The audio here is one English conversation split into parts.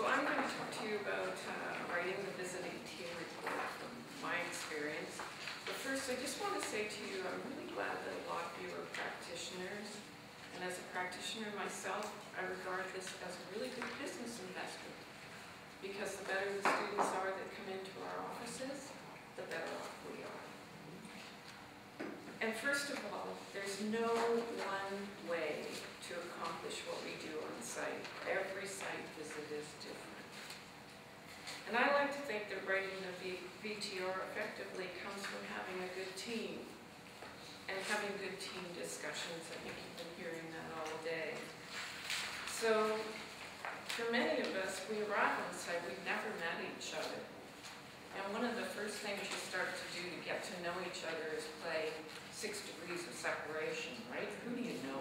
So I'm going to talk to you about writing the visiting team report from my experience. But first, I just want to say to you, I'm really glad that a lot of you are practitioners. And as a practitioner myself, I regard this as a really good business investment. Because the better the students are that come into our offices, the better off we are. And first of all, there's no one way to accomplish what we do on site. Every site visit is different. And I like to think that writing the VTR effectively comes from having a good team and having good team discussions. I think you've been hearing that all day. So for many of us, we arrive on site, we've never met each other. And one of the first things you start to do to get to know each other is play 6 degrees of separation, right? Who do you know?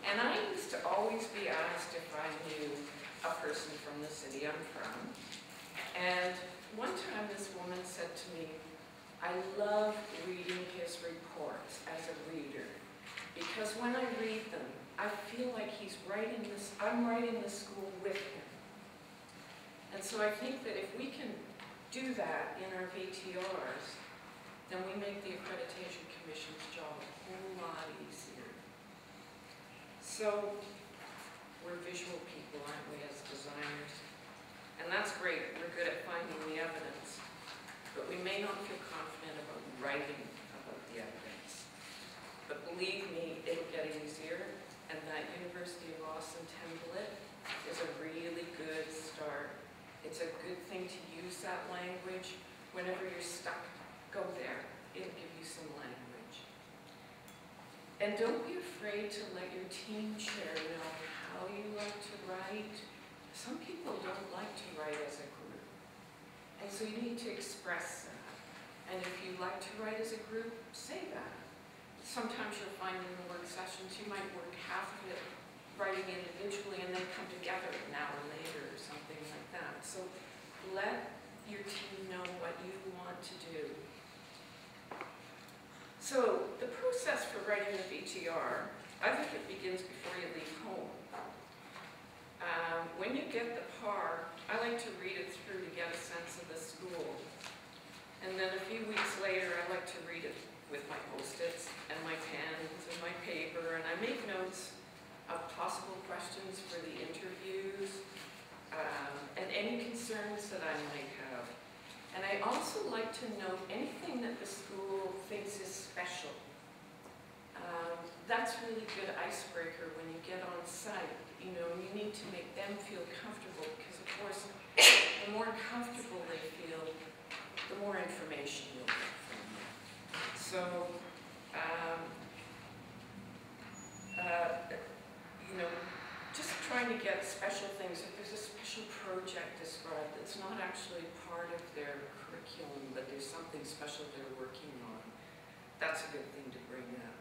And I used to always be asked if I knew a person from the city I'm from. And one time this woman said to me, I love reading his reports as a reader, because when I read them, I feel like I'm writing the school with him. And so I think that if we can do that in our VTRs, then we make the Accreditation Commission's job a whole lot easier. So we're visual people, aren't we, as designers? And that's great. We're good at finding the evidence. But we may not feel confident about writing about the evidence. But believe me, it'll get easier. And that University of Austin template is a really good start. It's a good thing to use that language. Whenever you're stuck, go there. It'll give you some language. And don't be afraid to let your team chair know how you like to write. Some people don't like to write as a group. And so you need to express that. And if you like to write as a group, say that. Sometimes you'll find in the work sessions, you might work half of it writing individually and then come together an hour later or something like that. So let your team know what you want to do. So the process for writing the VTR, I think it begins before you leave home. When you get the PAR, I like to read it through to get a sense of the school. And then a few weeks later, I like to read it with my Post-its and my pens and my paper, and I make notes of possible questions for the interviews and any concerns that I might have. And I also like to note anything that the school thinks is special. That's really good icebreaker when you get on site. You know, you need to make them feel comfortable, because of course, the more comfortable they feel, the more information you'll get from them. So, you know, just trying to get special things. If there's a special project described that's not actually part of their curriculum, but there's something special they're working on, that's a good thing to bring up.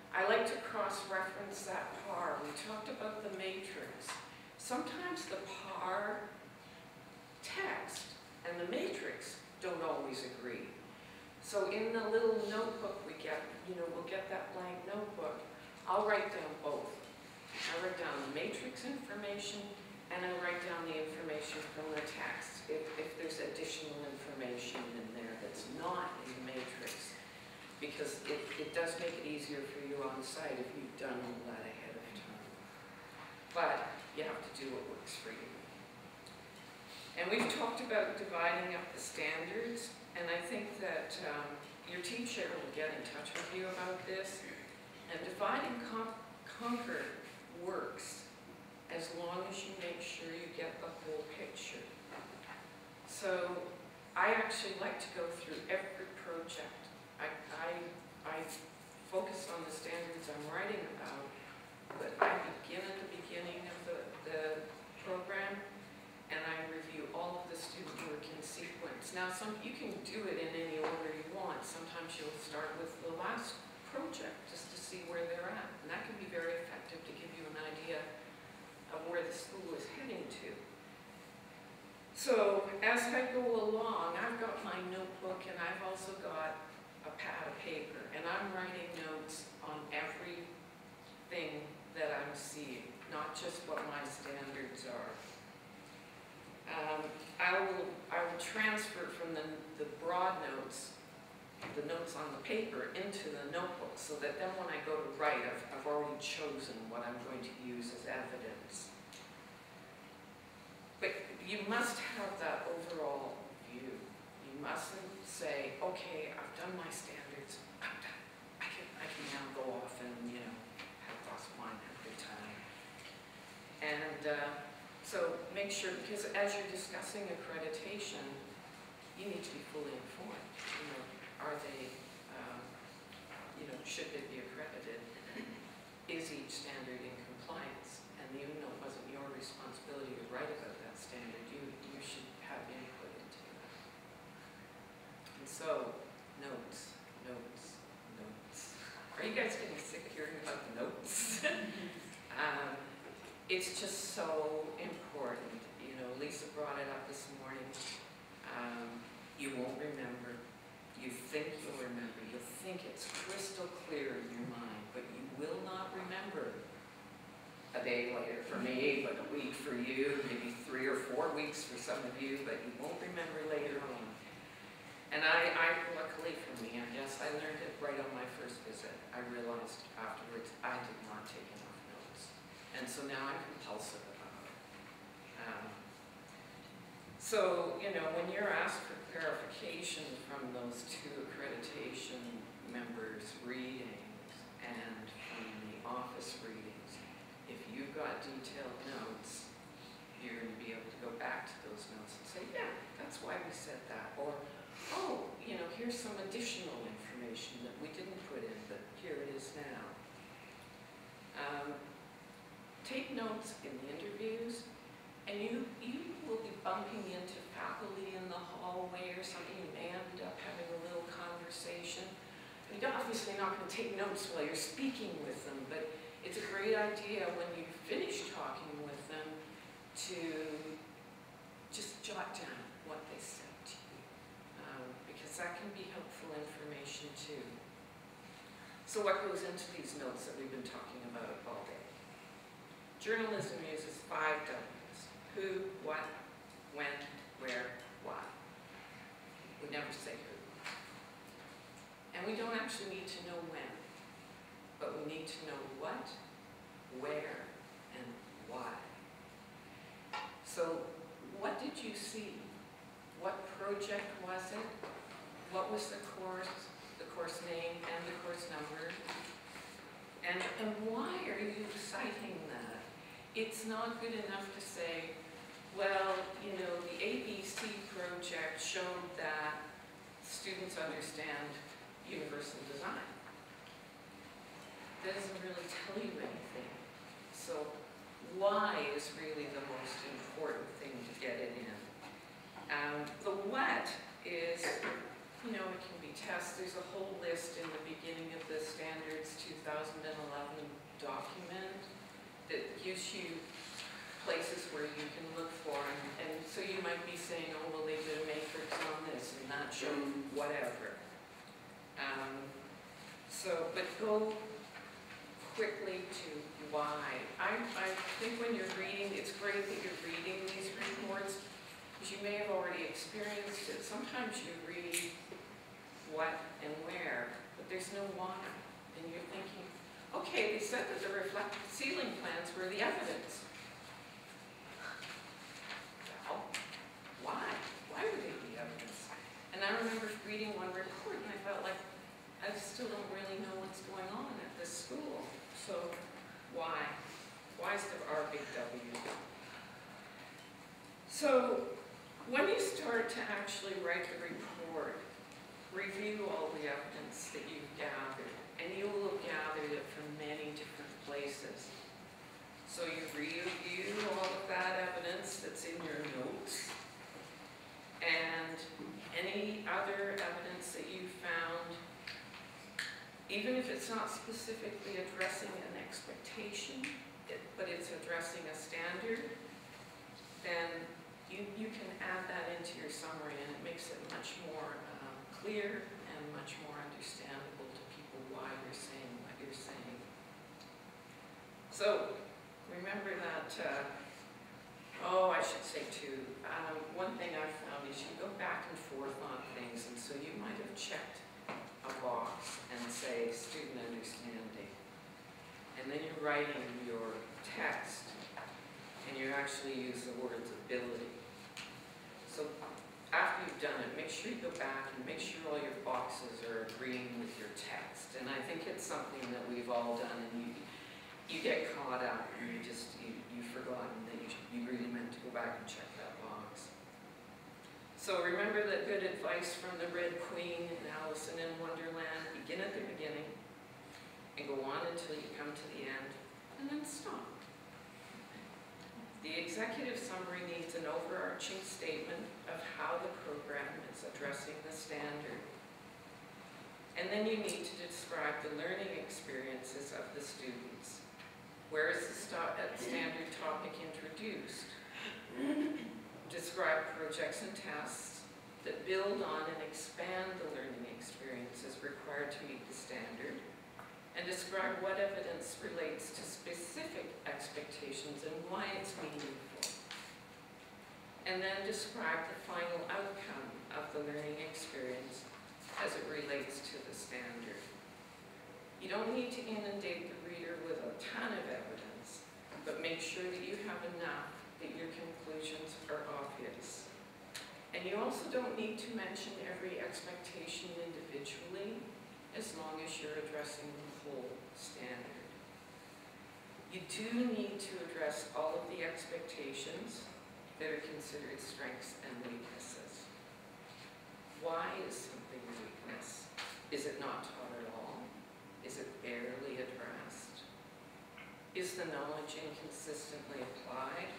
I like to cross-reference that PAR. We talked about the matrix. Sometimes the PAR text and the matrix don't always agree. So in the little notebook we get, you know, we'll get that blank notebook. I'll write down both. I write down the matrix information and I write down the information from the text if there's additional information in there that's not in the matrix. Because it does make it easier for you on site if you've done all that ahead of time. But you have to do what works for you. And we've talked about dividing up the standards, and I think that your teacher will get in touch with you about this. And divide and conquer works as long as you make sure you get the whole picture. So I actually like to go through every project. I focus on the standards I'm writing about, but I begin at the beginning of the program, and I review all of the student work in sequence. Now, you can do it in any order you want. Sometimes you'll start with the last project just to see where they're at, and that can be very effective to give you an idea of where the school is heading to. So as I go along, I've got my notebook and I've also got a pad of paper, and I'm writing notes on everything that I'm seeing, not just what my standards are. on the paper into the notebook so that then when I go to write, I've already chosen what I'm going to use as evidence. But you must have that overall view. You mustn't say, okay, I've done my standards, I'm done. I can now go off and, you know, have a glass of wine, have a good time. And so make sure, because as you're discussing accreditation, you need to be fully informed. You know, are they, you know, should they be accredited? Is each standard in compliance? And even though it wasn't your responsibility to write about that standard, you should have input into that. And so, notes, notes, notes. Are you guys getting sick of hearing about the notes? It's just so important. You know, Lisa brought it up this morning. You won't remember. You think you'll remember. You'll think it's crystal clear in your mind, but you will not remember a day later for me, but a week for you, maybe 3 or 4 weeks for some of you, but you won't remember later on. And I luckily for me, I guess, I learned it right on my first visit. I realized afterwards I did not take enough notes. And so now I'm compulsive about it. So, you know, when you're asked for clarification from those 2 accreditation members' readings and from the office readings, if you've got detailed notes, you're going to be able to go back to those notes and say, yeah, that's why we said that. Or, oh, you know, here's some additional information that we didn't put in, but here it is now. Take notes in the interviews, and you will be bumping into faculty in the hallway or something. You may end up having a little conversation. You're obviously not going to take notes while you're speaking with them, but it's a great idea when you finish talking with them to just jot down what they said to you, because that can be helpful information too. So what goes into these notes that we've been talking about all day? Journalism uses 5 W's. Who, what, when, where, why. We never say who. And we don't actually need to know when, but we need to know what, where, and why. So what did you see? What project was it? What was the course name and the course number? And why are you citing that? It's not good enough to say, well, you know, the ABC project showed that students understand universal design. That doesn't really tell you anything. So why is really the most important thing to get it in. The what is, you know, it can be tests. There's a whole list in the beginning of the Standards 2011 document that gives you places where you can look for, and so you might be saying, oh, well, they did a matrix on this and that showed whatever. But go quickly to why. I think when you're reading, it's great that you're reading these reports, because you may have already experienced it. Sometimes you read what and where, but there's no why, and you're thinking, okay, they said that the reflective ceiling plans were the evidence. Well, why? Why would they be evidence? And I remember reading one report and I felt like, I still don't really know what's going on at this school. So why? Why is there our big W? So when you start to actually write the report, review all the evidence that you've gathered. And you will have gathered it from many different places. So you review all of that evidence that's in your notes, and any other evidence that you found, even if it's not specifically addressing an expectation, but it's addressing a standard, then you can add that into your summary, and it makes it much more clear and much more understandable to people why you're saying what you're saying. So remember that, I should say too, one thing I've found is you go back and forth on things, and so you might have checked a box writing your text and you actually use the words ability. So after you've done it, make sure you go back and make sure all your boxes are agreeing with your text. And I think it's something that we've all done, and you get caught up and you've forgotten that you really meant to go back and check that box. So remember that good advice from the Red Queen and Alice in Wonderland: begin at the beginning and go on until you come to the end, and then stop. The executive summary needs an overarching statement of how the program is addressing the standard. And then you need to describe the learning experiences of the students. Where is the standard topic introduced? Describe projects and tasks that build on and expand the learning experiences required to meet the standard. And describe what evidence relates to specific expectations and why it's meaningful. And then describe the final outcome of the learning experience as it relates to the standard. You don't need to inundate the reader with a ton of evidence, but make sure that you have enough that your conclusions are obvious. And you also don't need to mention every expectation individually, as long as you're addressing the whole standard. You do need to address all of the expectations that are considered strengths and weaknesses. Why is something a weakness? Is it not taught at all? Is it barely addressed? Is the knowledge inconsistently applied?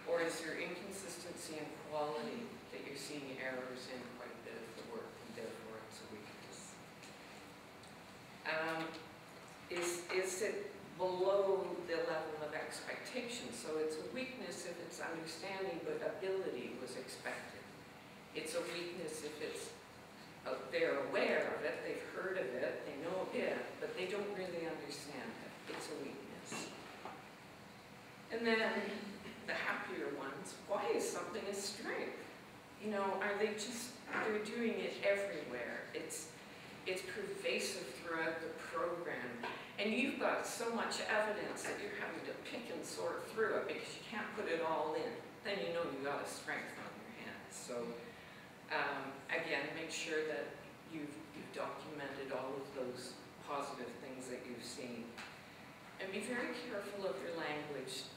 Or is there inconsistency in quality that you're seeing errors in quite a bit of the work, and therefore it's a weakness? Is it below the level of expectation? So it's a weakness if it's understanding, but ability was expected. It's a weakness if it's they're aware of it, they've heard of it, they know it, but they don't really understand it. It's a weakness. And then the happier ones, why is something a strength? You know, they're doing it everywhere. It's pervasive throughout the program. And you've got so much evidence that you're having to pick and sort through it because you can't put it all in. Then you know you've got a strength on your hands. So again, make sure that you've documented all of those positive things that you've seen. And be very careful of your language.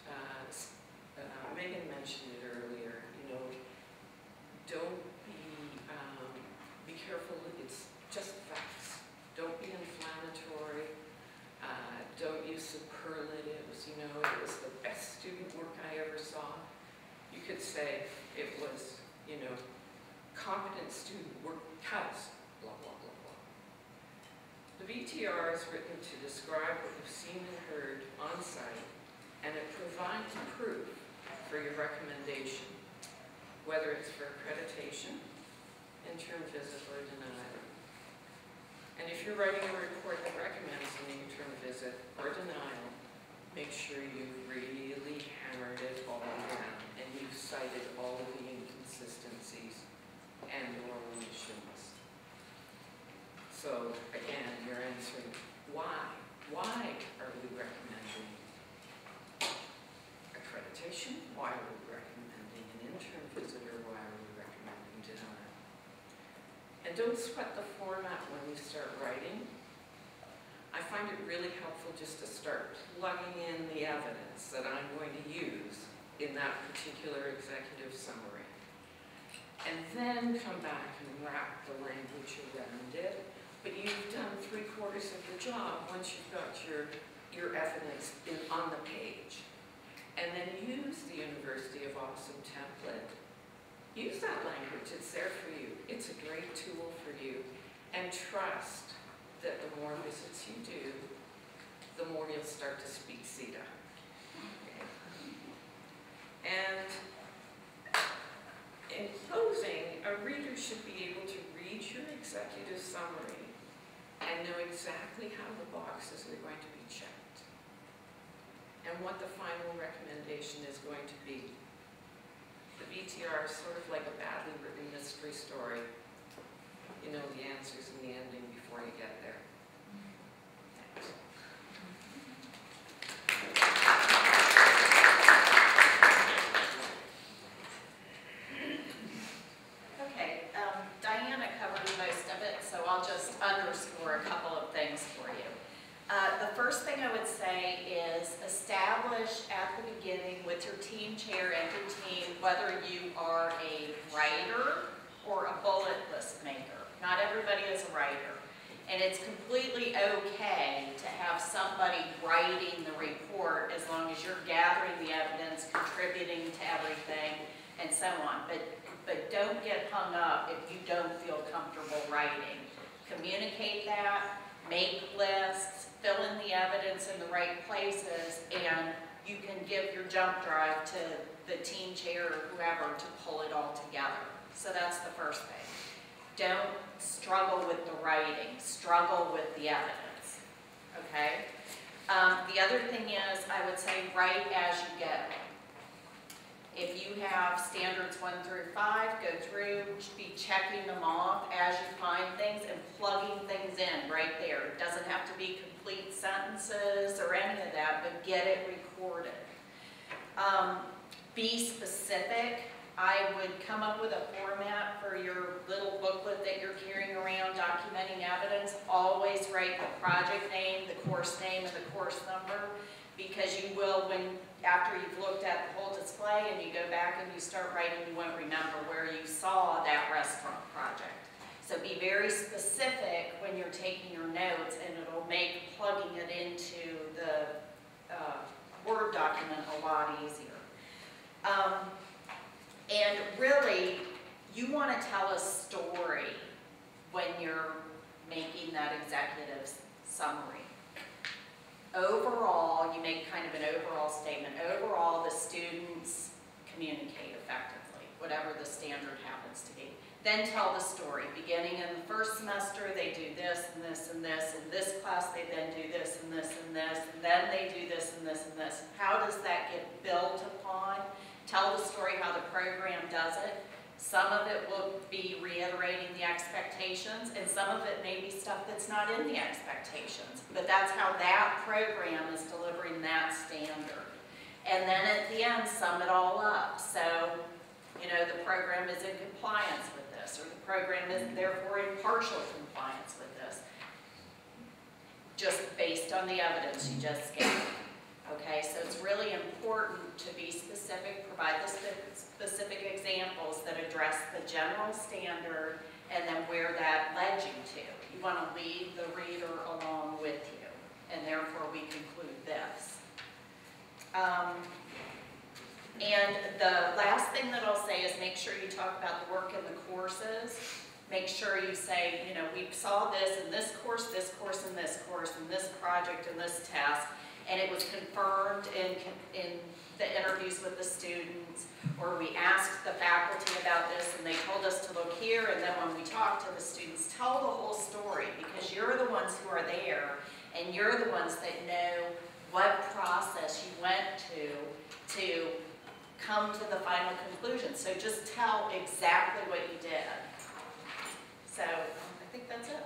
Megan mentioned it earlier. You know, don't be careful. It's just facts. Don't be inflammatory. Don't use superlatives. You know, it was the best student work I ever saw. You could say it was, you know, competent student work because blah, blah, blah, blah. The VTR is written to describe what you've seen and heard on site, and it provides proof for your recommendation, whether it's for accreditation, interim visit, or denial. And if you're writing a report that recommends an interim visit or denial, make sure you've really hammered it all down and you've cited all of the inconsistencies and or omissions. So again, you're answering why. Why are we recommending accreditation? Why are we recommending an interim visit, or why are we recommending denial? And don't sweat the format when you start writing. I find it really helpful just to start plugging in the evidence that I'm going to use in that particular executive summary. And then come back and wrap the language around it. But you've done 3/4 of the job once you've got your evidence on the page. And then use the University of Awesome template. Use that language, it's there for you. It's a great tool for you. And trust that the more visits you do, the more you'll start to speak CIDA. Okay. And in closing, a reader should be able to read your executive summary and know exactly how the boxes are going to be checked and what the final recommendation is going to be. The VTR is sort of like a badly written mystery story. You know the answers and the ending before you get there. Thanks. first thing I would say is establish at the beginning with your team chair and your team whether you are a writer or a bullet list maker. Not everybody is a writer. And it's completely okay to have somebody writing the report as long as you're gathering the evidence, contributing to everything, and so on. But don't get hung up if you don't feel comfortable writing. Communicate that, make lists, fill in the evidence in the right places, and you can give your jump drive to the team chair or whoever to pull it all together. So that's the first thing. Don't struggle with the writing, struggle with the evidence, okay? The other thing is, I would say write as you go. If you have standards 1 through 5, go through, be checking them off as you find things and plugging things in right there. It doesn't have to be complete sentences or any of that, but get it recorded. Be specific. I would come up with a format for your little booklet that you're carrying around documenting evidence. Always write the project name, the course name, and the course number, because you will, after you've looked at the whole display and you go back and you start writing, you won't remember where you saw that restaurant project. So be very specific when you're taking your notes, and it'll make plugging it into the Word document a lot easier. And really, you want to tell a story when you're making that executive summary. Overall, you make kind of an overall statement. Overall, the students communicate effectively, whatever the standard happens to be. Then tell the story. Beginning in the first semester, they do this and this and this. In this class, they then do this and this and this. And then they do this and this and this. How does that get built upon? Tell the story how the program does it. Some of it will be reiterating the expectations, and some of it may be stuff that's not in the expectations. But that's how that program is delivering that standard. And then at the end, sum it all up. So, you know, the program is in compliance with this, or the program is therefore in partial compliance with this, just based on the evidence you just gave. Okay, so it's really important to be specific, provide the specific examples that address the general standard and then where that led you to. You want to lead the reader along with you, and therefore we conclude this. And the last thing that I'll say is make sure you talk about the work in the courses. Make sure you say, you know, we saw this in this course, and this course, and this project, and this task. And it was confirmed in the interviews with the students, or we asked the faculty about this and they told us to look here, and then when we talked to the students, tell the whole story, because you're the ones who are there and you're the ones that know what process you went to come to the final conclusion. So just tell exactly what you did. So I think that's it.